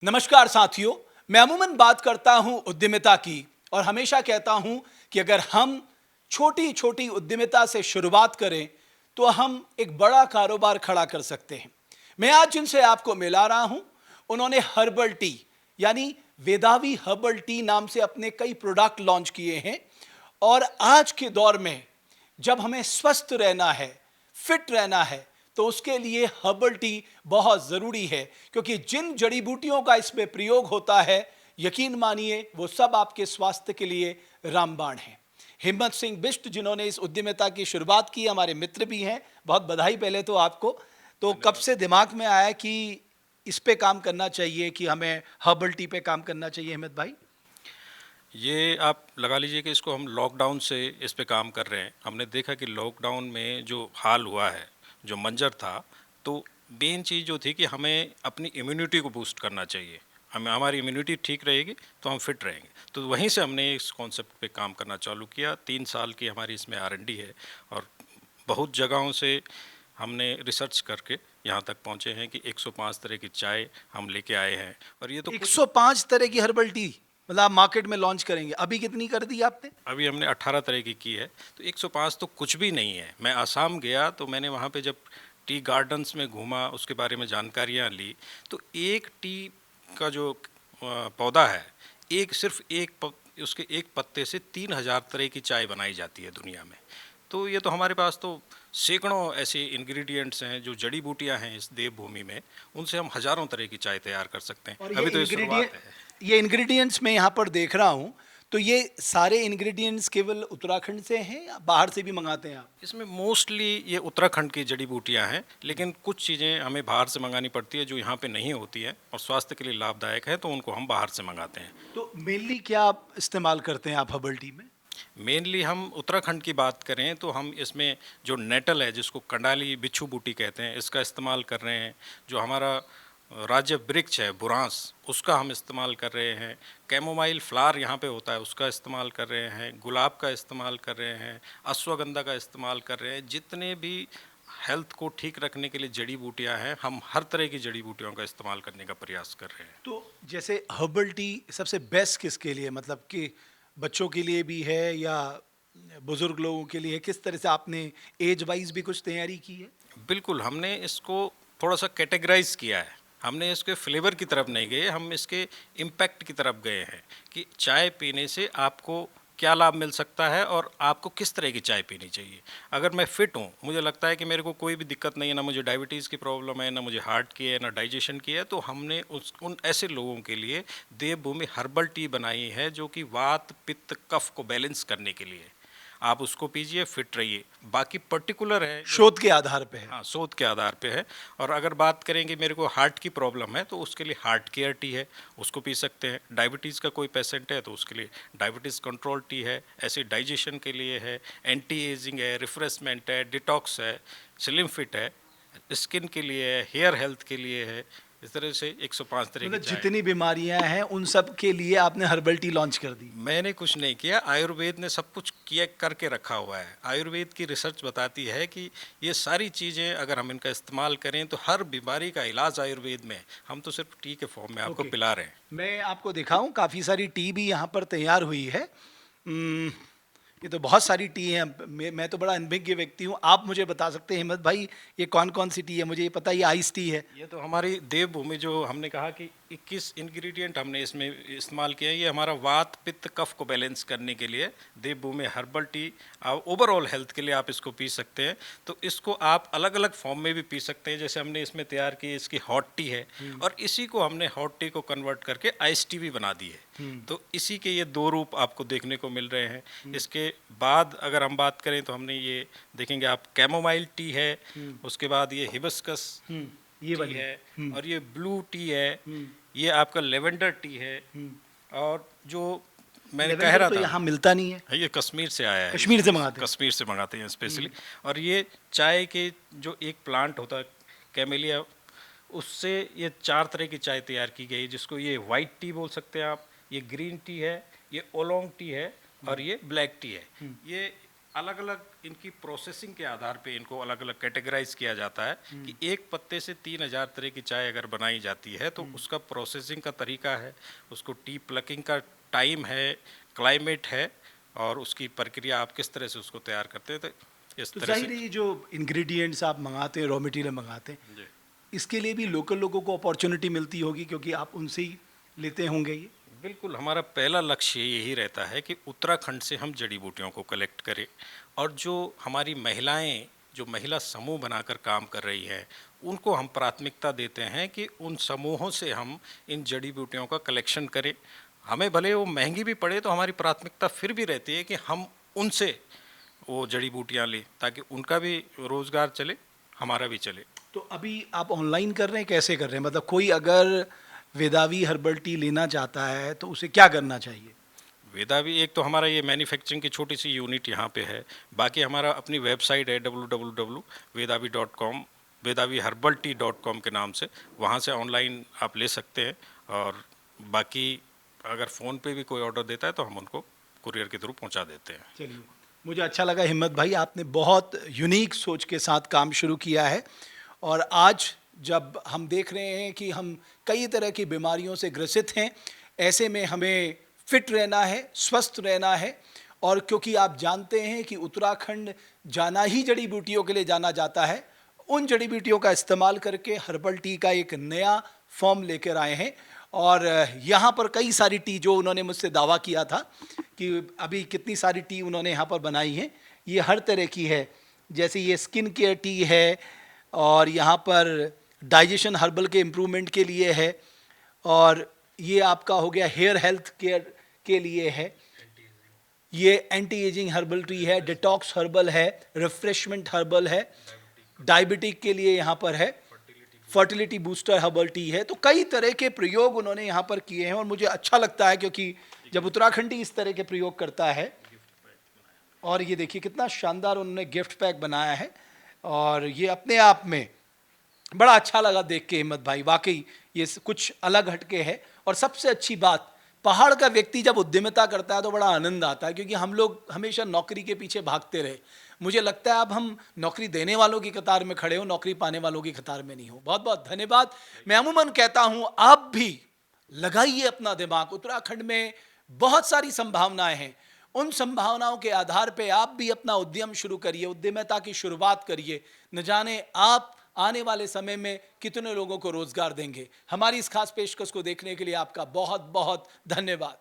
नमस्कार साथियों। मैं अमूमन बात करता हूं उद्यमिता की और हमेशा कहता हूं कि अगर हम छोटी छोटी उद्यमिता से शुरुआत करें तो हम एक बड़ा कारोबार खड़ा कर सकते हैं। मैं आज जिनसे आपको मिला रहा हूं उन्होंने हर्बल टी यानी वेदावी हर्बल टी नाम से अपने कई प्रोडक्ट लॉन्च किए हैं। और आज के दौर में जब हमें स्वस्थ रहना है, फिट रहना है, तो उसके लिए हर्बल टी बहुत ज़रूरी है, क्योंकि जिन जड़ी बूटियों का इसमें प्रयोग होता है, यकीन मानिए वो सब आपके स्वास्थ्य के लिए रामबाण है। हिम्मत सिंह बिष्ट जिन्होंने इस उद्यमिता की शुरुआत की, हमारे मित्र भी हैं। बहुत बधाई पहले तो आपको। तो कब से दिमाग में आया कि इस पे काम करना चाहिए, कि हमें हर्बल टी पे काम करना चाहिए, हिम्मत भाई? ये आप लगा लीजिए कि इसको हम लॉकडाउन से इस पे काम कर रहे हैं। हमने देखा कि लॉकडाउन में जो हाल हुआ है, जो मंजर था, तो मेन चीज़ जो थी कि हमें अपनी इम्यूनिटी को बूस्ट करना चाहिए। हमें हमारी इम्यूनिटी ठीक रहेगी तो हम फिट रहेंगे। तो वहीं से हमने इस कॉन्सेप्ट पे काम करना चालू किया। 3 साल की हमारी इसमें R&D है और बहुत जगहों से हमने रिसर्च करके यहाँ तक पहुँचे हैं कि 105 तरह की चाय हम लेके आए हैं। और ये तो कुछ 105 तरह की हर्बल टी मतलब आप मार्केट में लॉन्च करेंगे? अभी कितनी कर दी आपने? अभी हमने 18 तरह की है। तो 105 तो कुछ भी नहीं है। मैं आसाम गया तो मैंने वहाँ पे जब टी गार्डन्स में घूमा, उसके बारे में जानकारियाँ ली, तो एक टी का जो पौधा है, उसके एक पत्ते से 3000 तरह की चाय बनाई जाती है दुनिया में। तो ये तो हमारे पास तो सैकड़ों ऐसे इंग्रेडिएंट्स हैं, जो जड़ी बूटियाँ हैं इस देवभूमि में, उनसे हम हज़ारों तरह की चाय तैयार कर सकते हैं। और अभी तो ये शुरुआत है। ये इंग्रेडिएंट्स मैं यहाँ पर देख रहा हूँ, तो ये सारे इंग्रेडिएंट्स केवल उत्तराखंड से हैं या बाहर से भी मंगाते हैं आप? इसमें मोस्टली ये उत्तराखंड की जड़ी बूटियाँ हैं, लेकिन कुछ चीज़ें हमें बाहर से मंगानी पड़ती है जो यहाँ पे नहीं होती हैं और स्वास्थ्य के लिए लाभदायक है, तो उनको हम बाहर से मंगाते हैं। तो मेनली क्या आप इस्तेमाल करते हैं आप हर्बल टी में? मेनली हम उत्तराखंड की बात करें तो हम इसमें जो नेटल है, जिसको कंडाली बिच्छू बूटी कहते हैं, इसका इस्तेमाल कर रहे हैं। जो हमारा राज्य वृक्ष है बुरांस, उसका हम इस्तेमाल कर रहे हैं। कैमोमाइल फ्लावर यहाँ पे होता है, उसका इस्तेमाल कर रहे हैं। गुलाब का इस्तेमाल कर रहे हैं। अश्वगंधा का इस्तेमाल कर रहे हैं। जितने भी हेल्थ को ठीक रखने के लिए जड़ी बूटियाँ हैं, हम हर तरह की जड़ी बूटियों का इस्तेमाल करने का प्रयास कर रहे हैं। तो जैसे हर्बल टी सबसे बेस्ट किसके लिए, मतलब कि बच्चों के लिए भी है या बुजुर्ग लोगों के लिए? किस तरह से आपने एज वाइज भी कुछ तैयारी की है? बिल्कुल, हमने इसको थोड़ा-सा कैटेगराइज़ किया है। हमने इसके फ्लेवर की तरफ नहीं गए, हम इसके इम्पैक्ट की तरफ गए हैं कि चाय पीने से आपको क्या लाभ मिल सकता है और आपको किस तरह की चाय पीनी चाहिए। अगर मैं फिट हूँ, मुझे लगता है कि मेरे को कोई भी दिक्कत नहीं है, ना मुझे डायबिटीज़ की प्रॉब्लम है, ना मुझे हार्ट की है, ना डाइजेशन की है, तो हमने उन ऐसे लोगों के लिए देवभूमि हर्बल टी बनाई है, जो कि वात, पित्त, कफ को बैलेंस करने के लिए है। आप उसको पीजिए, फिट रहिए। बाकी पर्टिकुलर है जो शोध के आधार पे है? हाँ, शोध के आधार पे है। और अगर बात करेंगे मेरे को हार्ट की प्रॉब्लम है, तो उसके लिए हार्ट केयर टी है, उसको पी सकते हैं। डायबिटीज़ का कोई पेशेंट है तो उसके लिए डायबिटीज़ कंट्रोल टी है। ऐसे डाइजेशन के लिए है, एंटी एजिंग है, रिफ्रेशमेंट है, डिटॉक्स है, स्लिम फिट है, स्किन के लिए है, हेयर हेल्थ के लिए है। इस तरह से 105 तरह की मतलब चाय। जितनी बीमारियां हैं उन सब के लिए आपने हर्बल टी लॉन्च कर दी? मैंने कुछ नहीं किया, आयुर्वेद ने सब कुछ किया करके रखा हुआ है। आयुर्वेद की रिसर्च बताती है कि ये सारी चीज़ें अगर हम इनका इस्तेमाल करें तो हर बीमारी का इलाज आयुर्वेद में है। हम तो सिर्फ टी के फॉर्म में आपको ओके। पिला रहे हैं। मैं आपको दिखाऊं, काफ़ी सारी टी भी यहाँ पर तैयार हुई है। ये तो बहुत सारी टी हैं। मैं तो बड़ा अनभिज्ञ व्यक्ति हूँ, आप मुझे बता सकते हैं हिम्मत भाई ये कौन कौन सी टी है? मुझे ये पता है ये आइस टी है। ये तो हमारी देवभूमि, जो हमने कहा कि 21 इंग्रेडिएंट हमने इसमें इस्तेमाल किए हैं, ये हमारा वात पित्त कफ को बैलेंस करने के लिए देवभूमि हर्बल टी। ओवरऑल हेल्थ के लिए आप इसको पी सकते हैं। तो इसको आप अलग अलग फॉर्म में भी पी सकते हैं। जैसे हमने इसमें तैयार की इसकी हॉट टी है, और इसी को हमने हॉट टी को कन्वर्ट करके आइस टी भी बना दी है। तो इसी के ये दो रूप आपको देखने को मिल रहे हैं। इसके बाद अगर हम बात करें तो हमने ये देखेंगे आप, कैमोमाइल टी है, उसके बाद ये हिबिस्कस ये टी वाली। है, हम्म। और ये ब्लू टी है, हम्म। ये आपका लेवेंडर टी है। और जो मैंने कह लेवेंडर रहा तो था, यहाँ मिलता नहीं है। ये कश्मीर से आया है, कश्मीर से मंगाते हैं? कश्मीर से मंगाते हैं स्पेशली। और ये चाय के जो एक प्लांट होता है कैमेलिया, उससे ये 4 तरह की चाय तैयार की गई, जिसको ये वाइट टी बोल सकते हैं आप, ये ग्रीन टी है, ये ओलोंग टी है, और ये ब्लैक टी है। ये अलग अलग इनकी प्रोसेसिंग के आधार पे इनको अलग अलग कैटेगराइज किया जाता है कि एक पत्ते से 3000 तरह की चाय अगर बनाई जाती है तो उसका प्रोसेसिंग का तरीका है, उसको टी प्लकिंग का टाइम है, क्लाइमेट है, और उसकी प्रक्रिया आप किस तरह से उसको तैयार करते हैं। तो इस तो तरह जाहिर है से ये जो इंग्रेडिएंट्स आप मंगाते हैं, रॉ मटेरियल मंगाते हैं, जी, इसके लिए भी लोकल लोगों को अपॉर्चुनिटी मिलती होगी क्योंकि आप उनसे ही लेते होंगे ये। बिल्कुल हमारा पहला लक्ष्य यही रहता है कि उत्तराखंड से हम जड़ी बूटियों को कलेक्ट करें, और जो हमारी महिलाएं जो महिला समूह बनाकर काम कर रही हैं उनको हम प्राथमिकता देते हैं कि उन समूहों से हम इन जड़ी बूटियों का कलेक्शन करें। हमें भले वो महंगी भी पड़े तो हमारी प्राथमिकता फिर भी रहती है कि हम उनसे वो जड़ी बूटियां लें ताकि उनका भी रोज़गार चले, हमारा भी चले। तो अभी आप ऑनलाइन कर रहे हैं, कैसे कर रहे हैं? मतलब कोई अगर वेदावी हर्बल टी लेना चाहता है तो उसे क्या करना चाहिए? वेदावी एक तो हमारा ये मैन्युफैक्चरिंग की छोटी सी यूनिट यहाँ पे है, बाकी हमारा अपनी वेबसाइट है www.vedavi.com, vedaviherbalt.com के नाम से, वहाँ से ऑनलाइन आप ले सकते हैं। और बाकी अगर फ़ोन पे भी कोई ऑर्डर देता है तो हम उनको कुरियर के थ्रू पहुँचा देते हैं। चलिए, मुझे अच्छा लगा हिम्मत भाई, आपने बहुत यूनिक सोच के साथ काम शुरू किया है। और आज जब हम देख रहे हैं कि हम कई तरह की बीमारियों से ग्रसित हैं, ऐसे में हमें फिट रहना है, स्वस्थ रहना है। और क्योंकि आप जानते हैं कि उत्तराखंड जाना ही जड़ी बूटियों के लिए जाना जाता है, उन जड़ी बूटियों का इस्तेमाल करके हर्बल टी का एक नया फॉर्म लेकर आए हैं। और यहाँ पर कई सारी टी, जो उन्होंने मुझसे दावा किया था कि अभी कितनी सारी टी उन्होंने यहाँ पर बनाई है, ये हर तरह की है। जैसे ये स्किन केयर टी है, और यहाँ पर डाइजेशन हर्बल के इम्प्रूवमेंट के लिए है, और ये आपका हो गया हेयर हेल्थ केयर के लिए है, ये एंटी एजिंग हर्बल टी है, डिटॉक्स हर्बल है, रिफ्रेशमेंट हर्बल है, डायबिटिक के लिए यहाँ पर है, फर्टिलिटी बूस्टर हर्बल टी है। तो कई तरह के प्रयोग उन्होंने यहाँ पर किए हैं और मुझे अच्छा लगता है क्योंकि जब उत्तराखंडी इस तरह के प्रयोग करता है। और ये देखिए कितना शानदार उन्होंने गिफ्ट पैक बनाया है, और ये अपने आप में बड़ा अच्छा लगा देख के हिम्मत भाई, वाकई ये कुछ अलग हटके है। और सबसे अच्छी बात, पहाड़ का व्यक्ति जब उद्यमिता करता है तो बड़ा आनंद आता है, क्योंकि हम लोग हमेशा नौकरी के पीछे भागते रहे। मुझे लगता है अब हम नौकरी देने वालों की कतार में खड़े हो, नौकरी पाने वालों की कतार में नहीं हो। बहुत बहुत धन्यवाद। मैं अमूमन कहता हूं आप भी लगाइए अपना दिमाग, उत्तराखंड में बहुत सारी संभावनाएं हैं, उन संभावनाओं के आधार पे आप भी अपना उद्यम शुरू करिए, उद्यमिता की शुरुआत करिए। न जाने आप आने वाले समय में कितने लोगों को रोजगार देंगे। हमारी इस खास पेशकश को देखने के लिए आपका बहुत बहुत धन्यवाद।